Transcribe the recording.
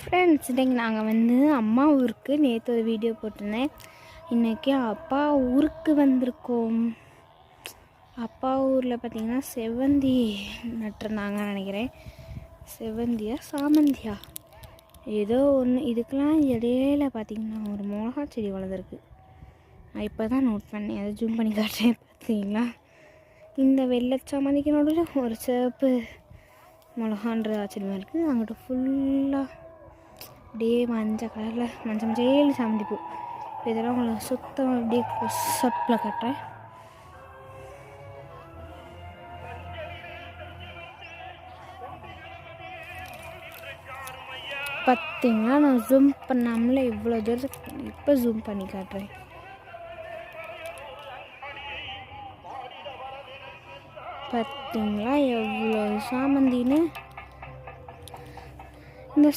Friends, இன்றைக்கி நாங்கள் அம்மா ஊருக்கு நேற்று ஒரு வீடியோ போட்டிருந்தேன். இன்றைக்கி அப்பா ஊருக்கு வந்திருக்கோம். அப்பா ஊரில் பார்த்திங்கன்னா செவ்வந்தி நட்டுருந்தாங்கன்னு நினைக்கிறேன். செவ்வந்தியா சாமந்தியா ஏதோ ஒன்று. இதுக்கெலாம் இடையில பார்த்திங்கன்னா ஒரு மிளகா செடி வளர்ந்துருக்கு. நான் இப்போ தான் நோட் பண்ணேன். அதை ஜூம் பண்ணி காட்டுறேன். பார்த்தீங்களா, இந்த வெள்ளை சாமந்திக்கு நடுவில் ஒரு சிவப்பு மிளகான்ற ஆச்சரியமாக இருக்குது. அங்கிட்ட ஃபுல்லாக அப்படியே மஞ்சள் கலரில் மஞ்சள் சாமந்தி பூ. இதெல்லாம் உங்களுக்கு சுத்தம் அப்படியே கொசப்பில் கட்டுறேன். பார்த்தீங்கன்னா நான் ஜூம் பண்ணாமலே இவ்வளோ தூரம் இப்போ ஜூம் பண்ணி காட்டுறேன். பார்த்தீங்களா எவ்வளோ சாமந்தின்னு. இந்த